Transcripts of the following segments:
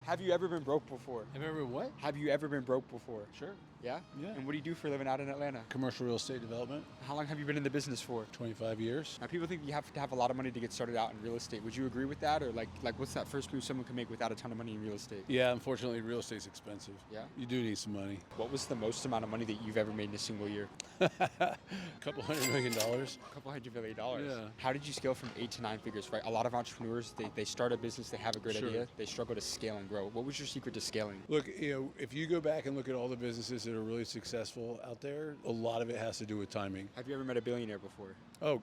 Have you ever been broke before? Have you ever what? Have you ever been broke before? Sure. Yeah? Yeah. And what do you do for a living out in Atlanta? Commercial real estate development, How long have you been in the business for? 25 years. Now, people think you have to have a lot of money to get started out in real estate. Would you agree with that? Or like what's that first move someone can make without a ton of money in real estate? Yeah, unfortunately, real estate's expensive. Yeah? You do need some money. What was the most amount of money that you've ever made in a single year? A couple $100 million. A couple $100 million. Yeah. How did you scale from 8 to 9 figures, right? A lot of entrepreneurs, they start a business, they have a great Sure. idea, they struggle to scale and grow. What was your secret to scaling? Look, if you go back and look at all the businesses that are really successful out there, a lot of it has to do with timing. Have you ever met a billionaire before? Oh,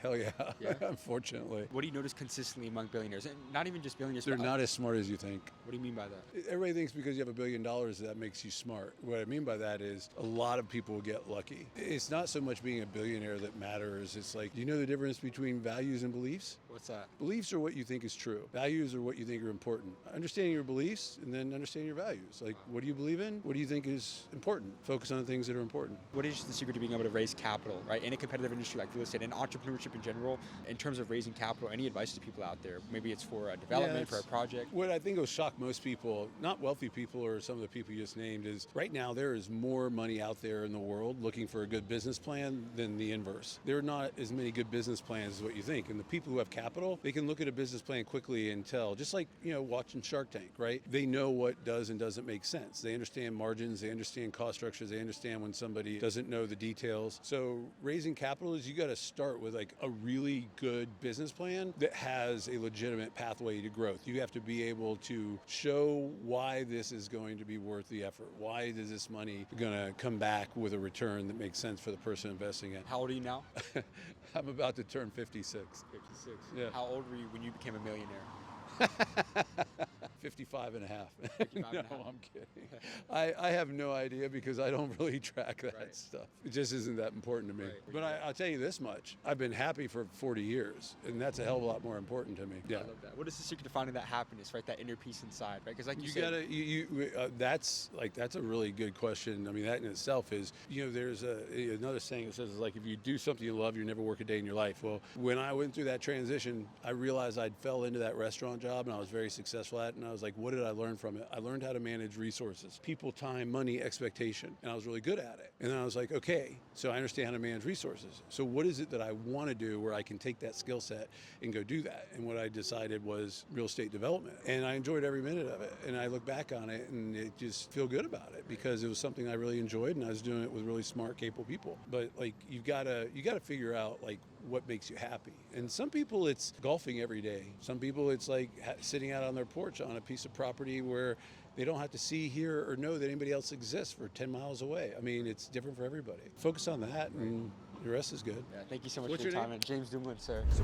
hell yeah. Yeah? Unfortunately. What do you notice consistently among billionaires? And not even just billionaires. They're but not as smart as you think. What do you mean by that? Everybody thinks because you have $1 billion that makes you smart. What I mean by that is a lot of people get lucky. It's not so much being a billionaire that matters. It's like, do you know the difference between values and beliefs? What's that? Beliefs are what you think is true. Values are what you think are important. Understanding your beliefs and then understanding your values. Like, what do you believe in? What do you think is important? Focus on the things that are important. What is the secret to being able to raise capital, right? In a competitive industry like real estate and entrepreneurship in general, in terms of raising capital, any advice to people out there? Maybe it's for a development, for a project. What I think will shock most people, not wealthy people or some of the people you just named, is right now there is more money out there in the world looking for a good business plan than the inverse. There are not as many good business plans as what you think. And the people who have capital, they can look at a business plan quickly and tell, just like, watching Shark Tank, right? They know what does and doesn't make sense. They understand margins, they understand cost structures, they understand when somebody doesn't know the details. So raising capital is you got to start with like a really good business plan that has a legitimate pathway to growth. You have to be able to show why this is going to be worth the effort. Why is this money going to come back with a return that makes sense for the person investing in? How old are you now? I'm about to turn 56. 56. Yeah. How old were you when you became a millionaire? 55 and a half. 55 no, and a half. I'm kidding. I have no idea because I don't really track that Right. stuff. It just isn't that important to me. Right. But I'll tell you this much. I've been happy for 40 years, and that's a hell of a lot more important to me. I love that. What is the secret to finding that happiness, right? That inner peace inside, right? Because like you said, that's a really good question. I mean, that in itself is, there's another saying that says, like, if you do something you love, you never work a day in your life. Well, when I went through that transition, I realized I'd fell into that restaurant job and I was very successful at it. And I was like, what did I learn from it? I learned how to manage resources, people, time, money, expectation. And I was really good at it. And then I was like, okay, so I understand how to manage resources. So what is it that I want to do where I can take that skill set and go do that? And what I decided was real estate development. And I enjoyed every minute of it. And I look back on it and it just feel good about it because it was something I really enjoyed and I was doing it with really smart, capable people. But like, you gotta figure out like what makes you happy. And some people it's golfing every day. Some people it's like sitting out on their porch on a piece of property where they don't have to see, hear, or know that anybody else exists for 10 miles away. I mean, it's different for everybody. Focus on that and the rest is good. yeah, thank you so much What's for your your time. name? And James Dumlin, sir. So